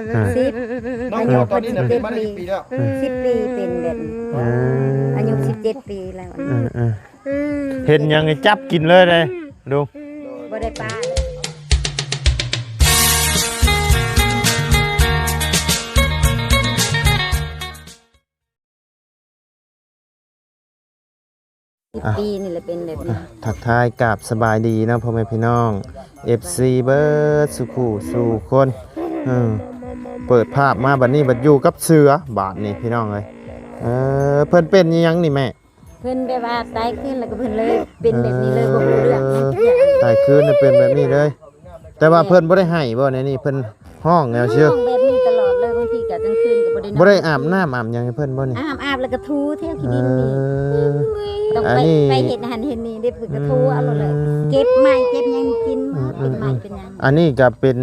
10น้องตอนนี้เนี่ยเป็นมาได้ปีแล้ว10 ปีเป็นแบบอายุ17 ปีแล้วเห็นยังจับกินเลยเลยดูบ่ได้ปลาปีนี่แหละเป็นแบบนี้ทักทายกับสบายดีนะพ่อแม่พี่น้อง FC เบิร์ดสุขูสู่คนเปิดภาพมาบัดนี้บัดอยู่กับเสือบาทนี่พี่น้องเลยเพิ่นเป็นยังนี่แม่เพิ่นแบบว่าตายขึ้นแล้วก็เพิ่นเลยเป็นแบบนี้เลยบ่รู้เรื่องตายคืนเป็นแบบนี้เลยแต่ว่าเพิ่นบ่ได้ให้บ่ในนี่เพิ่นห้องแนวเชื่อแบบนี้ตลอดเลยบางทีก็กลางคืนก็บ่ได้นอนบ่ได้อาบน้ำอาบหยังให้เพิ่นบ่นี่อาบแล้วก็ทูเที่ยวขี้ดินนี่ต้องไปเฮ็ดหันเฮ็ดนี่ได้ฝึกก็ทูเอาเลยเก็บไม้เก็บหยังกินเป็นไม้เป็นหยังอันนี้ก็เป็น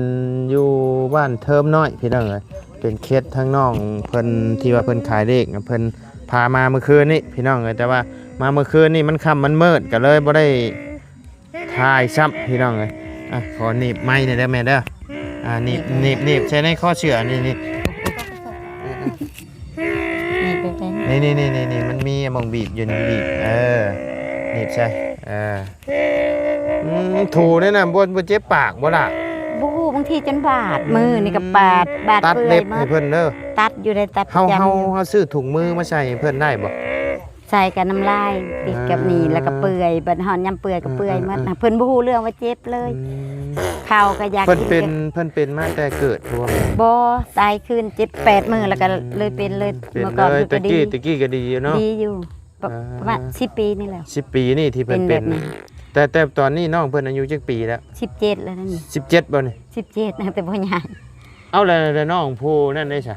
อยู่บ้านเทิมน้อยพี่น้องเอ้ยเป็นเคสทั้งน้องเพิ่นที่ว่าเพิ่นขายเลขเพิ่นพามาเมื่อคืนนี้พี่น้องเอ้ยแต่ว่ามาเมื่อคืนนี่มันค่ำมันมืดก็เลยบ่ได้ถ่ายซ้ำพี่น้องเอ้ยขอหนีบไม้หน่อยได้ไหมเด้อหนีบใช้ในข้อเชื่อนี่มันมีมองบีบอยู่นี่บีบหนีบใช่ถูนี่นะบ่เจ็บปากบ่ล่ะบางทีจนบาดมือนี่ก็บาดตัดเล็บให้เพิ่นเด้อตัดอยู่ในตัดเฮาซื้อถุงมือมาใส่เพิ่นได้บ่ใส่กับน้ำลายติดกับนี่แล้วก็เปื่อยบัดหอนยำเปื่อยก็เปื่อยหมดเพิ่นบ่ฮู้เรื่องว่าเจ็บเลยข้าวก็อยากเพิ่นเป็นมาแต่เกิดทั่วบ่ตายคืน7-8 มื้อแล้วก็เลยเป็นเลยเมื่อก่อนตะกี้ก็ดีอยู่เนาะดีอยู่ประมาณ10 ปีนี่แหละ10 ปีนี่ที่เพิ่นเป็นแต่ตอนนี้น้องเพิ่นอายุจักปีแล้ว17แล้วนี่17บ่นี่17นะแต่บ่ใหญ่เอาแล้วน้องผู้นั่นได้ซะ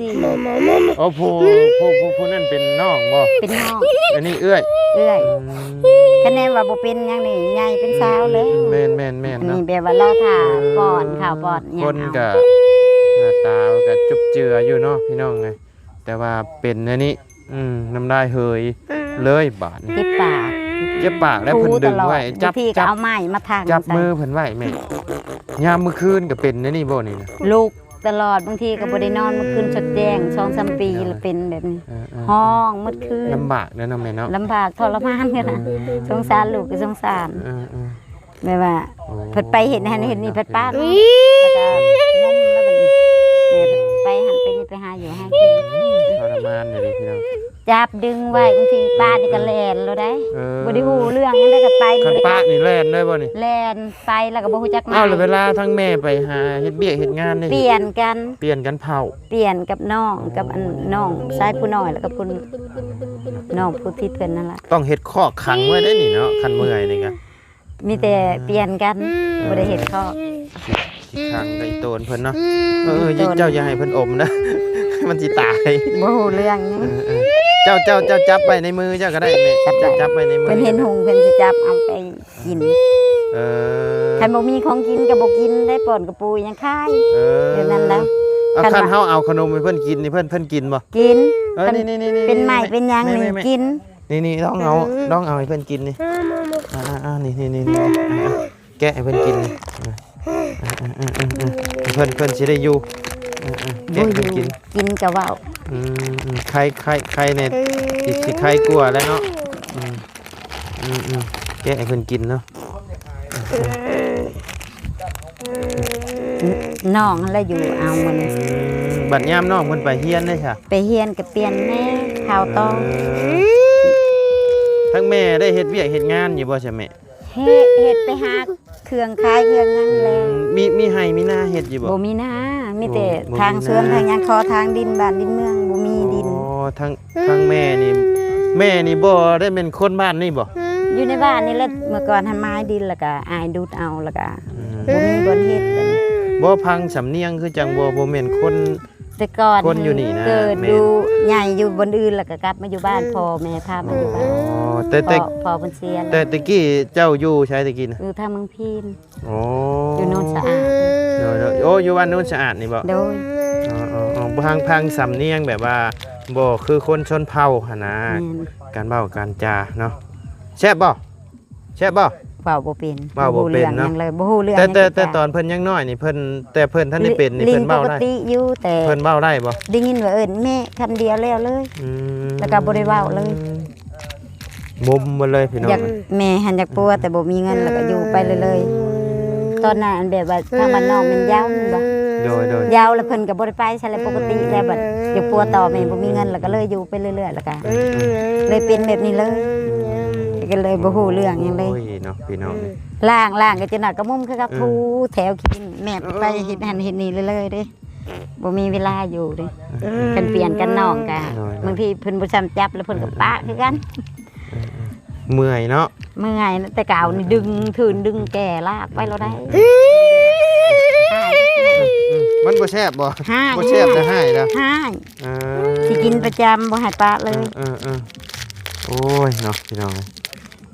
14โอ้ผู้นั่นเป็นน้องบ่เป็นน้องอันนี้เอื้อยคะแนนว่าบ่เป็นหยังนี่ใหญ่เป็นสาวแล้วแม่นนี่แบบว่าเราถ่าป้อนข้าวป้อนหยังคนก็หน้าตาก็จุบเจืออยู่เนาะพี่น้องไงแต่ว่าเป็นอันนี้น้ำลายเฮยเลยบาดเจ็บปากแล้วเพิ่นดึงไว้จับเอาไม้มาทางจับมือเพิ่นไว้แม่ยามมื้อคืนก็เป็นนี่บ่นี่นะลูกตลอดบางทีก็บ่ได้นอนมื้อคืนสดแจ้ง 2-3 ปีแล้วเป็นแบบนี้ห้องมื้อคืนลำบากเด้อเนาะแม่เนาะลำบากทรมานกันนะสงสารลูกก็สงสารแม่ว่าเพิ่นไปเห็นนี่เพิ่นป้าแล้วก็งมแล้วบัดนี้แม่ไปหันไปนี่ไปหาอยู่ให้กินทรมานเลยพี่น้องจับดึงไว้บางทีป้านี่ก็แล่นแล้วได้บ่ได้ฮู้เรื่องนั้นได้ก็ไปคันป้านี่แล่นได้บ่นี่แล่นไปแล้วก็บ่ฮู้จักมาแล้วเวลาทั้งแม่ไปหาเฮ็ดเบี้ยเฮ็ดงานนี่เปลี่ยนกันเผาเปลี่ยนกับน้องกับอันน้องชายผู้น้อยแล้วก็ผู้น้องผู้ที่เพิ่นนั่นล่ะต้องเฮ็ดข้อขังไว้ได้นี่เนาะคันเมื่อยนี่ก็มีแต่เปลี่ยนกันบ่ได้เฮ็ดข้อขังกับอีโตนเพิ่นเนาะเจ้าอย่าให้เพิ่นอมนะมันสิตายบ่ฮู้เรื่องเจ้าจับไปในมือเจ้าก็ได้แม่จับไปในมือเพิ่นเห็นหงเพิ่นสิจับเอาไปกินคันบ่มีของกินก็บ่กินได้ป่อนกับปูยังคายเดี๋ยวนั้นแล้วคันเฮาเอาขนมให้เพิ่นกินนี่เพิ่นกินบ่กินนี่เป็นไม้เป็นหยังนี่กินนี่ต้องเอาให้เพิ่นกินนี่นี่แกะให้เพิ่นกินเพิ่นสิได้อยู่แกะเพิ่นกินก็เว้าใครเนี่ยสิใครกลัวแล้วเนาะแกะให้เพิ่นกินเนาะน้องแล้วอยู่เอามันบัดยามน้องเพิ่นไปเฮียนได้ค่ะไปเฮียนก็เปลี่ยนแม่ข้าวต้มทั้งแม่ได้เฮ็ดเวียกเฮ็ดงานอยู่บ่ใช่แม่เฮ็ดไปหาเครื่องขายเครื่องนั่นแหละมีให้มีนาเฮ็ดอยู่บ่มีนามีแต่ทางเสื่อมทางยังคอทางดินบ้านดินเมืองบ่มีดินทั้งแม่นี่บ่ได้เป็นคนบ้านนี่บ่อยู่ในบ้านนี่แหละเมื่อก่อนทำไม้ดินแล้วก็อายดูดเอาแล้วก็บ่มีบ่เฮ็ดบ่พังสำเนียงคือจังบ่แม่นคนแต่ก่อนคนอยู่นี่นะเกิดดูใหญ่อยู่บนอื่นแล้วก็กลับมาอยู่บ้านพ่อแม่พามาอยู่บ้านแต่พ่อเพิ่นเสียแต่ตะกี้เจ้าอยู่ใช้ตะกี้นะอยู่ทางเมืองพีนอยู่โนนสะอาดอยู่บ้านโนนสะอาดนี่บ่โดยพังสำเนียงแบบว่าบ่คือคนชนเผ่าหั่นนะการเว้าการจาเนาะแซ่บบ่ เว้าบ่เป็น เว้าบ่เป็นเนาะ ยังเลยบ่ฮู้เรื่อง แต่ตอนเพิ่นยังน้อยนี่เพิ่นแต่เพิ่นท่านได้เป็นนี่ ลิ้ เพิ่นเว้า ปก ได้ ติอยู่แต่ เพิ่นเว้าได้บ่ ได้ยินว่าเอิ้นแม่คำเดียวแล้วเลย แล้วก็บ่ได้เว้าเลย มุมมาเลยพี่น้อ อยาง กแม่หันอยากปัวแต่บ่มีเงินแล้วก็อยู่ไปเลยๆตอนนั้นแบบว่าทางบ้านนอกมันยาวแม่นบ่ โดย ยาวแล้วเพิ่นก็บ่ได้ไปใช่เลยปกติแล้วบัดอยากปัวต่อแม่บ่มีเงินแล้วก็เลยอยู่ไปเรื่อยๆแล้วก็เลยเป็นแบบนี้เลยก็เลยบ่ฮู้เรื่องหยังเลย โอ้ยเนาะพี่น้อง ล่างก็จะหนักก็มุมคือกับทูแถวกินแม่ไปเฮ็ดหันเฮ็ดนี่เลยๆเด้บ่มีเวลาอยู่เด้กันเปลี่ยนกันน้องกะบางทีเพิ่นบ่ซ้ำจับแล้วเพิ่นก็ปะคือกัน เมื่อยเนาะ เมื่อไงแต่กาวนี่ดึงถืนดึงแก่ลากไปเราได้ มันบ่แซ่บบ่ ให้ บ่แซ่บจะให้ละ ให้ เอ สิกินประจำบ่ให้ปะเลย โอ้ยเนาะพี่น้อง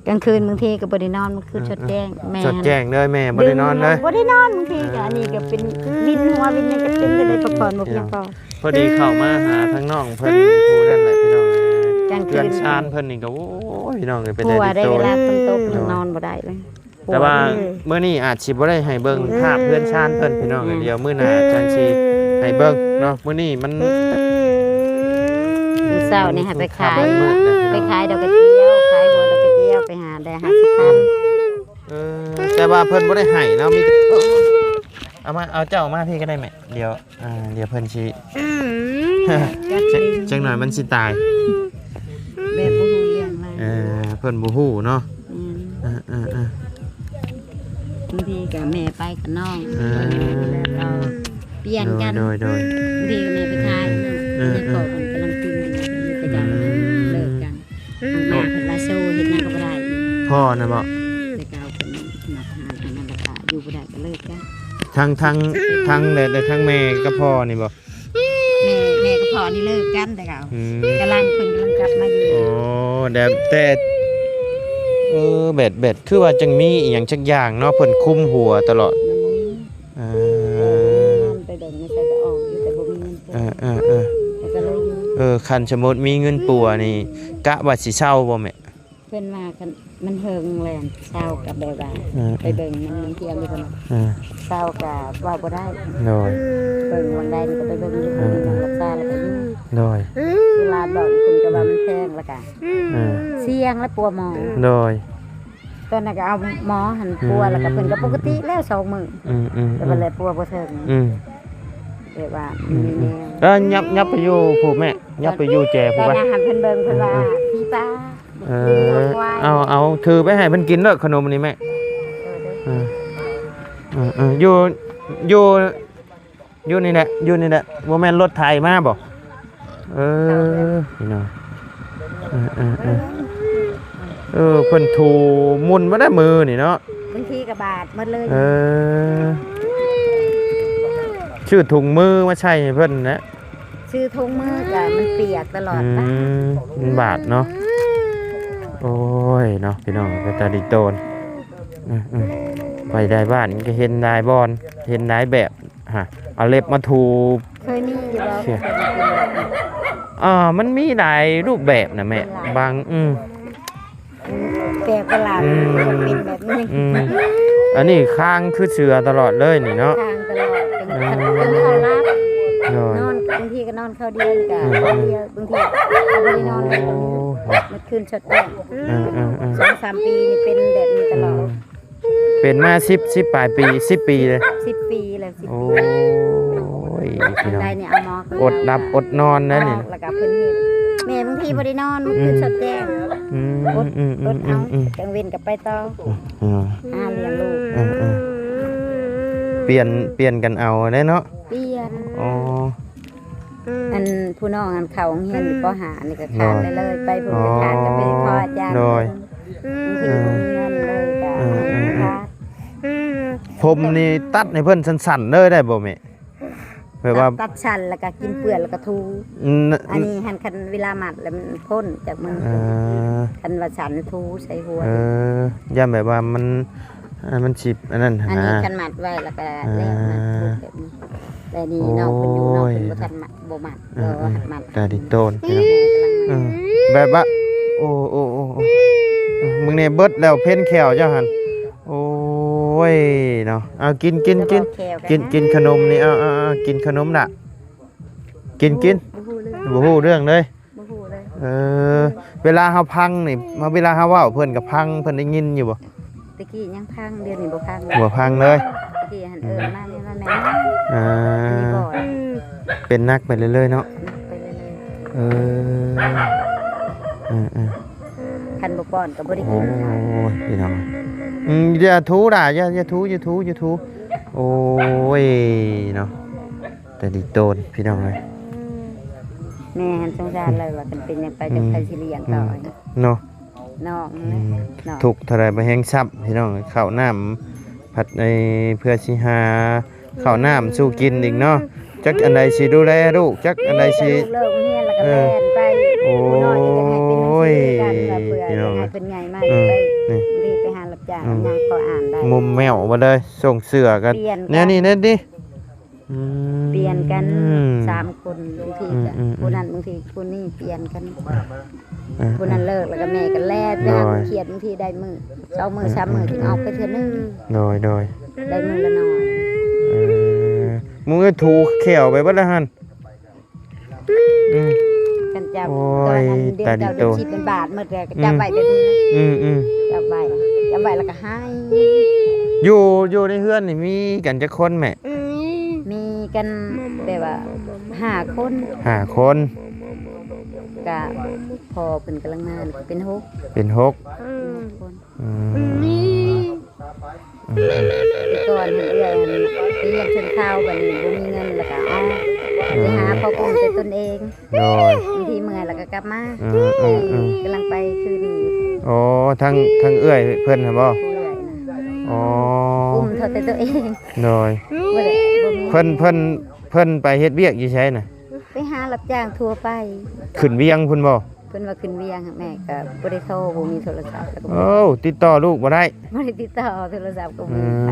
กลางคืนบางทีก็บ่ได้นอนมันคือชดแจ้งแม่ สดแจ้งเลยแม่บ่ได้นอนเลย บ่ได้นอนบางทีก็อันนี้ก็เป็นวินหัววินนี่ก็เป็นก็ได้พักผ่อนบ่เพียงพอ พอดีเข้ามาหาทั้งน้องเพิ่นผู้นั่นแหละพี่น้อง กลางคื เพื่อน นชานเพิ่นนี่ก็โอ้ยพี่น้องเป็น ผัวได้ โต เวลาฝนตกนอนบ่ได้เลย แต่ว่ามื้อนี้อาจสิบ่ได้ให้เบิ่งภาพเพื่อนชานเพิ่นพี่น้องเดี๋ยวมื้อหน้าจังสิให้เบิ่งเนาะมื้อนี้มัน มื้อเช้านี่ให้ไปขาย มืดนะ ไปขายดอกกระเจียวขายหัวดอกกระเจียวไปหาได้50,000 แต่ว่าเพิ่นบ่ได้ให้เนาะมีเอาเจ้ามาพี่ก็ได้แม่เดี๋ยวเดี๋ยวเพิ่นสิจังหน่อยมันสิตาย แบบบ่ฮู้เรื่องเลย เพิ่นบ่ฮู้เนาะ บางทีกับแม่ไปกับน้องแล้วเราเปลี่ยนกัน โดย บางทีกับแม่ไปขายนั่นแม่พ่อมันกำลังกินอยู่แต่กันเลิกกันทางแม่เพิ่นว่าสู้เฮ็ดหยังก็บ่ได้ พ่อนะบ่ แต่เก่าเพิ่นมาหาอันนั้นราคาอยู่บ่ได้ก็เลิกกัน ทั้งแต่ทั้งแม่กับพ่อนี่บ่ แม่กับพ่อนี่เลิกกันแต่เก่ากำลังเพิ่นกำลังกลับมาอยู่ โอ้แต่เบ็ดคือว่าจังมีอีหยังจักอย่างเนาะเพิ่นคุมหัวตลอดมันไปเดินไม่ใช่จะออกอยู่แต่บ่มีเงินแต่ก็เลยอยู่ คันสมมุติมีเงินปัวนี่กะว่าสิเช่าบ่แม่ เพิ่นว่ากันมันเฮิงแลนเช้ากับแบบว่าไปเบิ่งมันเที่ยงอยู่พุ่นเช้ากับว่าบ่ได้ โดย เบิ่งวันใดนี่ก็ไปเบิ่งอยู่คนนึงรักษาแล้วก็อยู่ โดย เวลาบอกคุณก็ว่ามันแพงแล้วก็เสี่ยงและปัวหมอ โดย ตอนนั้นก็เอาหมอหันปัวแล้วก็เพิ่นก็ปกติแล้ว2มื้อแต่ว่าเลยปัวบ่ถึงแบบว่ามีแนว แล้วยับไปอยู่ผู้แม่ยับไปอยู่แจ ต ผู้ อน ไป นั้นหันเพิ่นเบิ่งเพิ่นว่าพี่ป้า เอาถือไปให้เพิ่นกินเด้อขนมนี่แม่อยู่นี่แหละบ่แม่นรถไถมาบ่นี่เนาะเพิ่นถูมุนมาได้มือนี่เนาะ บางทีก็บาดหมดเลย ชื่อถุงมือมาใช่ให้เพิ่นนะ ซื้อถุงมือก็มันเปียกตลอดป่ะ มันบาดเนาะโอ้ยเนาะพี่น้องก็ตาดิโตนไปได้บ้านก็เห็นได้บอนเห็นได้แบบฮะเอาเล็บมาถู เคยมีอยู่บ่เคยกิน มันมีหลายรูปแบบนะแม่บางแปลกประหลาดเป็นแบบนี้ อันนี้ค้างคือเสือตลอดเลยนี่เนาะ ทางตลอดเป็นเขารับบ นอนบางทีก็นอนเข้าเดียวกัเดียวบางทีก็ไม่ได้นอนเลยมันคืนชดแป้ง2-3 ปีนี่เป็นแบบนี้ตลอด เป็นมา10ปลายปี10 ปีเลย 10 ปีแล้ว10 โอ้ ปี ยพี่น้อง ได้เนี่ยเอาหมอ อดหลับอดนอนนะนี่ แล้วก็เพิ่นเฮ็ดแม่บางทีบ่ได้นอนมันคืนชดแจ้งอดเอากลางเว้นก็ไปต่อหาเลี้ยงลูก เปลี่ยนกันเอาได้เนาะ เปลี่ยน อ๋อ อันผู้น้องอันเขาเฮียนอยู่ปหานี่ก็ขาดเลยไปผู้ก็ขาดก็ไปขออาจารย์บางทีบ่มีเงินเลยก็ขาด ผมนี่ตัดให้เพิ่นสั้นๆเลยได้บ่แม่แบบว่า ตัดชันแล้วก็กินเปลือกแล้วก็ทูอันนี้หันคันเวลาหมัดแล้วมันพ่นจากมือคันว่าฉันทูใส่หัว ย่าแบบว่ามันฉิบอันนั้น อันนี้คันหมัดไว้แล้วก็แลกมันทูแบบนี้แต่นี่น้องเพิ่นอยู่น้องเพิ่นบ่ทันหมัดบ่หมัดหันหมัด ตาดิโตนแบบว่าโอ้มึงเนี่ยเบิดแล้วเพ่นแขวเจ้าหัน ยเนาะเอากินกินกินกินขนมนี่เอากินขนมน่ะกินบ่ฮู้เรื่องเลยเวลาเฮาพังนี่เวลาเฮาเว้าเพิ่นก็พังเพิ่นได้ยินอยู่บ่ตะกี้ยังพังเดี๋ยวนี้บ่พังเลยตะกี้หันมานี่มาแม่เป็นนักไปเรื่อยๆเนาะไปเรื่อยๆคันบ่ป้อนก็บ่ได้กินโอ้ยพี่น้องอย่าทูด่าอย่าทูโอ้ยเนาะแต่ดิโตนพี่น้องเอ้ยแม่หันสงสารเลยว่าเป็นยังไปจังไผสิเลี้ยงต่อเนาะน้องทุกเท่าไรบ่แฮงซับพี่น้องข้าวน้ำผัดเพื่อสิหาข้าวน้ำสู้กินอีกเนาะจักอันใดสิดูแลลูกจักอันใดสิเลิกเฮียนแล้วก็แล่นไปโอ้ยพี่น้องเป็นใหญ่มากไปรีบไปหารับจ้างยางพออ่านได้มุมแมวมาเลยส่งเสื้อกันเนี่ยนี่ดิเปลี่ยนกัน3คนบางทีก็ผู้นั้นบางทีผู้นี้เปลี่ยนกันผู้นั้นเลิกแล้วก็แม่ก็แล่นไปหาเขียดบางทีได้มื้อ2มื้อ3มื้อถึงออกไปเทื่อนึงโดยได้มื้อละน้อยมึงก็ถูแขวไปบ่ละหั่นกันจับตอนนั้นเดี๋ยวเจ้าสิเป็นบาทหมดแล้วก็จับไว้แบบนี้จับไว้แล้วก็ให้อยู่ในเฮือนนี่มีกันจักคนแม่มีกันแบบว่า5 คนก็พอเพิ่นกำลังมาเป็น6คนก่อนเอื้อยเรียนชนข้าวบัดนี้บ่มีเงินแล้วก็ไปหาพ่อกุ้งด้วยตนเองบางทีเมื่อยแล้วก็กลับมากำลังไปคืนนี้อ๋อทั้งเอื้อยเพิ่นหั่นบ่อ๋อกุ้มเท่าแต่ตัวเองโดยเพิ่นไปเฮ็ดเวียกอยู่ไสน่ะไปหารับจ้างทั่วไปขึ้นเวียงเพิ่นบ่เพิ่นว่าขึ้นเวียงแม่ก็บ่ได้โทรบ่มีโทรศัพท์แล้วก็โอ้ติดต่อลูกบ่ได้ติดต่อโทรศัพท์ก็บ่ไป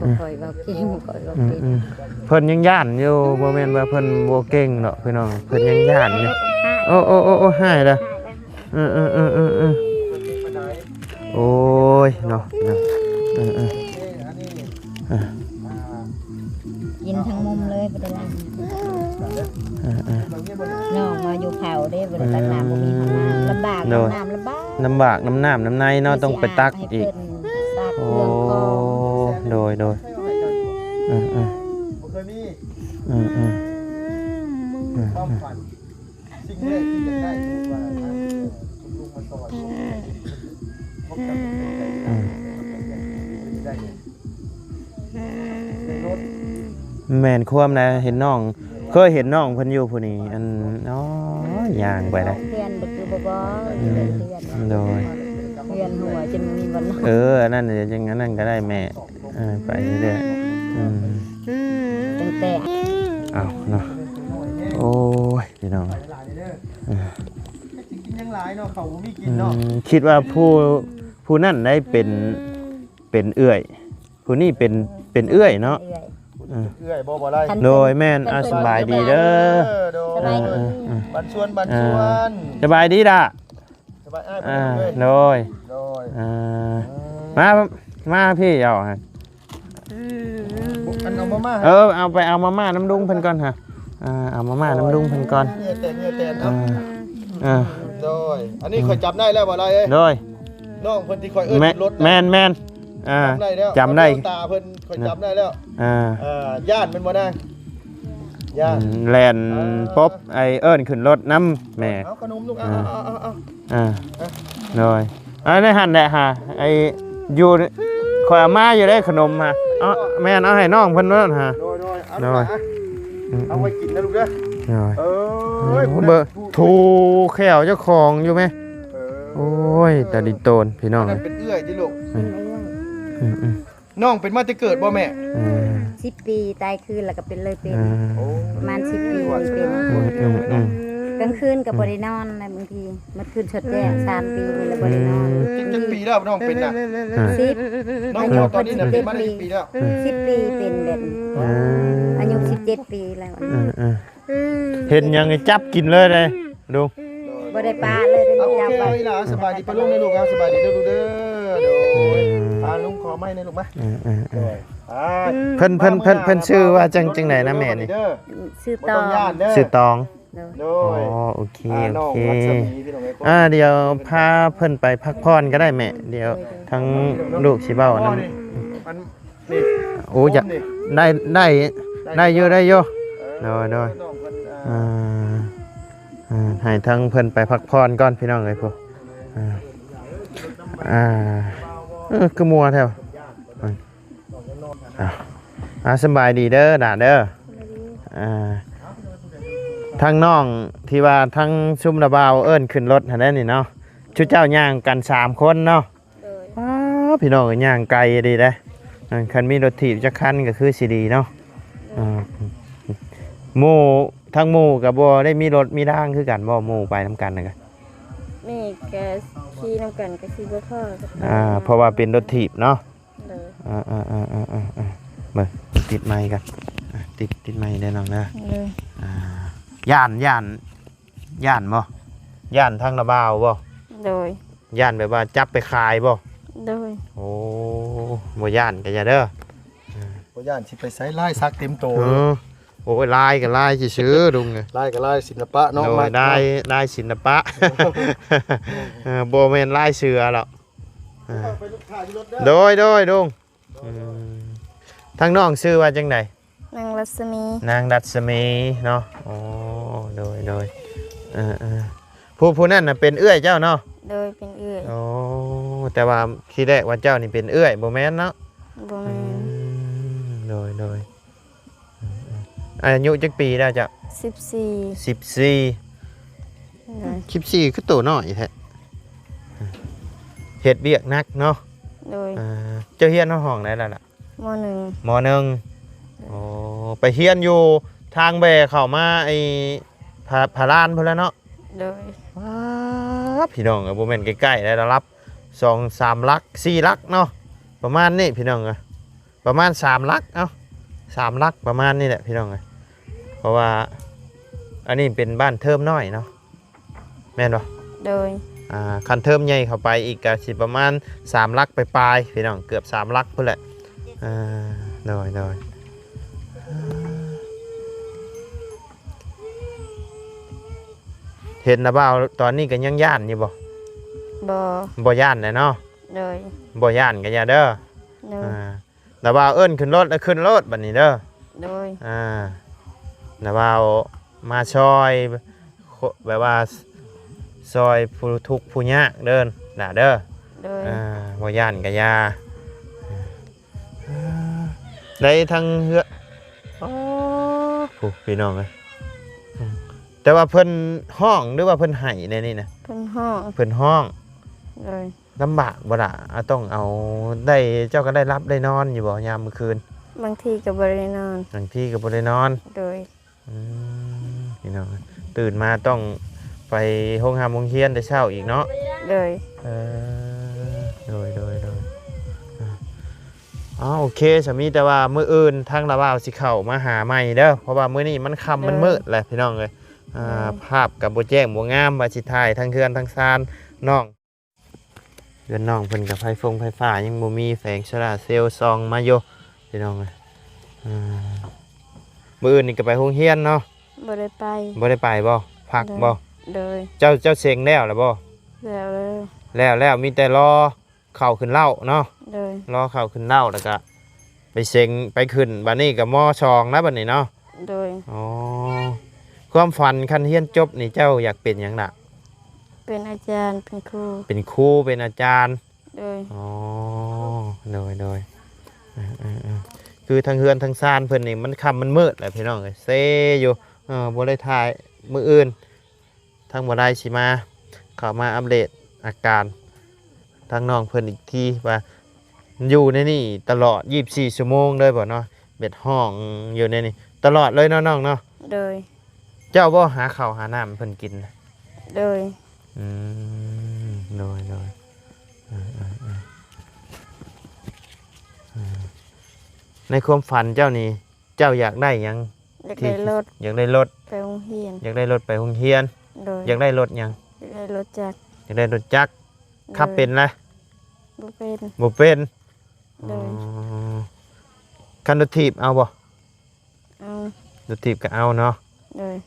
บ่ค่อยเว้าเก่งเพิ่นยังย่านอยู่บ่แม่นว่าเพิ่นบ่เก่งเนาะพี่น้องเพิ่นยังย่านอยู่โอ้หายละโอ้ยเนาะกินทั้งมุมเลยบ่ได้ล้างน้องมาอยู่เผาเด้บ่ได้ตักน้ำบ่มีห้องน้ำลำบากน้ำลำบากน้ำในเนาะต้องไปตักอีกโอ้โดยบ่เคยมีความฝันสิ่งแรกที่จะได้คือว่าลุงมาซอยพบกับแม่นความนะเห็นน้องเคยเห็นน้องเพิ่นอยู่ผู้นี้อันย่างไปได้เรียนบ่คือบ่โดยเรียนหัวจนมีวันนั่นจังนั้นก็ได้แม่ไปเรื่อยตั้งแต่อ้าวเนาะโอ้ยพี่น้องยังหลายเนาะเขาบ่มีกินเนาะคิดว่าผู้นั่นได้เป็นเอื้อยผู้นี้เป็นเอื้อยเนาะเอื้อยบ่ได้โดยแม่นสบายดีเด้อบันชวนสบายดีด่ะสบายโดยมาพี่เอาฮะเอามาม่าเอามาม่าน้ำดุ้งเพิ่นก่อนฮะเอามาม่าน้ำดุ้งเพิ่นก่อนเนี่ยแต่เนาะโดยอันนี้ข่อยจำได้แล้วบ่ไรเอ้ยโดยน้องเพิ่นที่ข่อยเอิ้นรถแม่นจำได้ตาเพิ่นข่อยจำได้แล้วย่านมันบ่นางย่านแลนป๊บไอเอิ้นขึ้นรถน้ำแม่เอาขนมลูกโดยได้หั่นแหละฮะไออยู่ข่อยเอามาอยู่ได้ขนมฮะแม่นเอาให้น้องเพิ่นเด้อฮะโดยเอาไว้กินนะลูกเด้อเบอร์ถูแขวเจ้าของอยู่ไหมโอ้ยแต่ดิโตนพี่น้องเป็นเอื้อยที่ลูกน้องเป็นมาจะเกิดบ่แม่10 ปีตายคืนแล้วก็เป็นเลยเป็นประมาณ10 ปีเป็นกลางคืนก็บ่ได้นอนนะบางทีมื้อคืนชดแจ้ง3 ปีนี่แล้วบ่ได้นอนกี่ปีแล้วน้องเป็นน่ะ10น้องตอนนี้น่ะเป็นมาได้กี่ปีแล้ว10 ปีเป็นแบบอายุ17 ปีแล้วเห็นยังไงจับกินเลยดู บ่ได้ปลาเลยได้ โอ จับ เค ไป เลยล่ะสบายดีปะลุงในลูกครับสบายดีเด้อลูกเด้อโดยลุงขอไม้ในลูกมั้ยเพิ่นชื่อว่าจังไหนนะแม่นี่ ชื่อ บ่ ตอ ต้องย่านเด้อ ชื่อตอง โด อ๋อย โอเค น้ โอ อง เค รัศมีพี่น้องเอ้ย เดี๋ยวพาเพิ่นไปพักผ่อนก็ได้แม่เดี๋ยวทั้งลูกสิเว้านํ มันนี่ โอ้จะได้อยู่โดยให้ทั้งเพิ่นไปพักผ่อนก่อนพี่น้องเอ้ยพวกคือมัวแท้สบายดีเด้อด่าเด้อทั้งน้องที่ว่าทั้งซุ่มระบาวเอิ้นขึ้นรถหั่นแหละนี่เนาะชุดเจ้าย่างกัน3คนเนาะพี่น้องก็ย่างไกลดีเด้คันมีรถถีบจักคันก็คือสิดีเนาะหมู่ทั้งหมู่ก็บ่ได้มีรถมีทางคือกันบ่หมู่ไปนํกันน่ะก็ นี่แกขี่นำกันก็สิบ่พอ เพราะว่าเป็นรถถีบเนาะ เลย เบิ่งติดไมค์กันติดไมค์ได้น้องนะ เลย ย่านบ่ย่านทางระบาวบ่ โดย ย่านแบบว่าจับไปขายบ่ โดย โอ้บ่ย่านก็อย่าเด้อ บ่ย่านสิไปใส่ลายซักเต็มโต โอ้ยลายก็ลายซื่อๆดุง ลายก็ลายศิลปะเนาะ โดยได้ศิลปะบ่แม่นลายเสือหรอก ไปลูกค้าที่รถเด้อ โดยดุงทางน้องชื่อว่าจังได๋ นางรัศมี นางดัชมีเนาะโอ้โดยผู้นั้นน่ะเป็นเอื้อยเจ้าเนาะ โดยเป็นเอื้อย โอ้แต่ว่าที่แรกว่าเจ้านี่เป็นเอื้อยบ่แม่นเนาะ บ่แม่น โดยอายุจักปีแล้วจ้ะ 14 14 เลย 14คือตัวน้อยแท้เฮ็ดเวียกหนักเนาะ โดย เจ้าเฮียนห้องไหนล่ะล่ะ ม .1 ม.1 โอ้ไปเฮียนอยู่ทางแบเข้ามาไอ้ผาลานพุ่นแล้วเนาะ โดย พี่น้องบ่แม่นใกล้ๆได้รับ2-3ลัก4ลักเนาะประมาณนี้พี่น้องประมาณ3ลัก3ลักประมาณนี้แหละพี่น้องเพราะว่าอันนี้เป็นบ้านเทิมน้อยเนาะแม่นบ่ โดย คันเทิมใหญ่เข้าไปอีกก็สิประมาณ3ลักปลายๆพี่น้องเกือบ3ลักพุ่นแหละโดยเห็นนะบ่าวตอนนี้ก็ยังย่านอยู่บ่ บ่ย่านแหละเนาะ โดย บ่ย่านก็อย่าเด้อ โดย นะบ่าวเอิ้นขึ้นรถแล้วขึ้นรถบัดนี้เด้อ โดย นะบ่าวมาช่วยแบบว่าซอยผู้ทุกข์ผู้ยากเด้อน่ะเด้อ โดย บ่ย่านก็อย่าได้ทั้งเฮือผู้พี่น้องเอ้ยแต่ว่าเพิ่นห้องหรือว่าเพิ่นให้ในนี่นะ เพิ่นห้อง เพิ่นห้อง โดย ลำบากบ่ล่ะต้องเอาได้เจ้าก็ได้รับได้นอนอยู่บ่ยามมื้อคืน บางทีก็บ่ได้นอน บางทีก็บ่ได้นอน โดย พี่น้องตื่นมาต้องไปโรงโรงเรียนแต่เช้าอีกเนาะ โดย โดยโอเคสามีแต่ว่ามื้ออื่นทางละบ่าวสิเข้ามาหาใหม่เด้อเพราะว่ามื้อนี้มันค่ำมันมืดแหละพี่น้องเอ้ยภาพก็บ่แจ้งบ่งามว่าสิถ่ายทั้งเฮือนทั้งซานน้องเฮือนน้องเพิ่นก็ไฟฟ้ายังบ่มีแสงโซล่าร์เซลล์ส่องมาอยู่พี่น้องเอ้ยมื้ออื่นนี่ก็ไปโรงเรียนเนาะ บ่ได้ไป บ่ได้ไปบ่พักบ่ โดย เจ้าเซ็งแล้วล่ะบ่ แล้วเลย แล้วมีแต่รอเข้าขึ้นเหล้าเนาะ โดย รอเข้าขึ้นเหล้าแล้วก็ไปเซ็งไปขึ้นบัดนี้ก็มอชองนะบัดนี้เนาะ โดย ความฝันคันเรียนจบนี่เจ้าอยากเป็นหยังล่ะ เป็นอาจารย์เป็นครู เป็นครูเป็นอาจารย์ โดย โดยคือทางเฮือนทางซานเพิ่นนี่มันค่ำมันมืดแหละพี่น้องเอ้ยเซอยู่บ่ได้ถ่ายมื้ออื่นทางบ่ได้สิมาเข้ามาอัปเดตอาการทางน้องเพิ่นอีกทีว่าอยู่ในนี่ตลอด24ชั่วโมงเลยบ่เนาะเบ็ดห้องอยู่ในนี่ตลอดเลยเนาะน้องเนาะ โดย เจ้าบ่หาข้าวหาน้ำเพิ่นกินนะ โดย โดยในความฝันเจ้านี่เจ้าอยากได้หยัง อยากได้รถ อยากได้รถ ไปโรงเรียน อยากได้รถไปโรงเรียน โดย อยากได้รถหยัง อยาก ได้รถจักร อยากได้รถจักรขับเป็นนะ บ่เป็น บ่เป็น เลย คันรถถีบเอาบ่ เอา รถถีบก็เอาเนาะ เลย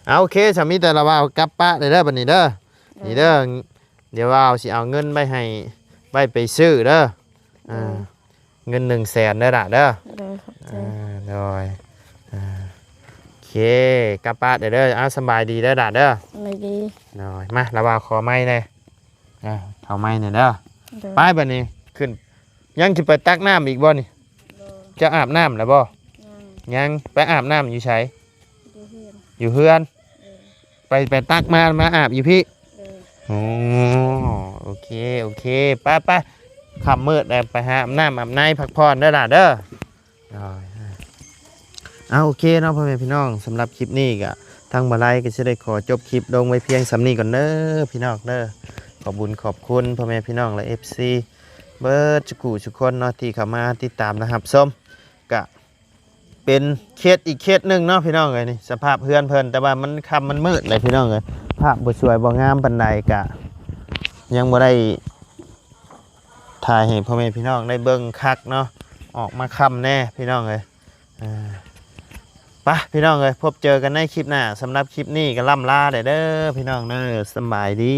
เอาโอเคสามีแต่ละว่าวกลับปะได้เด้อบัดนี้เด้อนี่เด้อเดี๋ยวว่าวสิเอาเงินไปให้ไว้ไปซื้อเด้อเงิน100,000เด้อล่ะเด้อ เลยขอบใจ โดยโอเคกลับปะเด้อเอาสบายดีเด้อล่ะเด้อ ไม่ดี โดยมาละว่าวขอไม้เลยเอาไม้หน่อยเด้อ เลย ไปบัดนี้ขึ้นยังสิไปตักน้ำอีกบ่นี่จะอาบน้ำแล้วบ่ ยัง ยังไปอาบน้ำอยู่ไส อยู่เพื่อน อยู่เฮือนไปตักมาอาบอยู่พี่ เลย โอ้โอเคไปขับมืดเลยไปหาอาบน้ำอาบในพักผ่อนเด้อล่ะเด้อเอาโอเคเนาะพ่อแม่พี่น้องสำหรับคลิปนี้ก็ทางบ่ไลก็จะได้ขอจบคลิปลงไว้เพียงสำนี้ก่อนเด้อพี่น้องเด้อขอบคุญขอบคุณพ่อแม่พี่น้องและ FC เบิร์ดจุกูทุกคนเนาะที่เข้ามาติดตามนะครับส้มก็เป็นเคสอีกเคสหนึ่งเนาะพี่น้องเลยนี่สภาพเพื่อนเพิ่นแต่ว่ามันค่ำมันมืดเลยพี่น้องเลยภาพบ่สวยบ่งามปานใดกะยังบ่ได้ถ่ายให้พ่อแม่พี่น้องได้เบิ่งคักเนาะออกมาค่ำแน่พี่น้องเลยไปพี่น้องเลยพบเจอกันในคลิปหน้าสำหรับคลิปนี้ก็ล่ำลาเด้อพี่น้องเด้อสำบายดี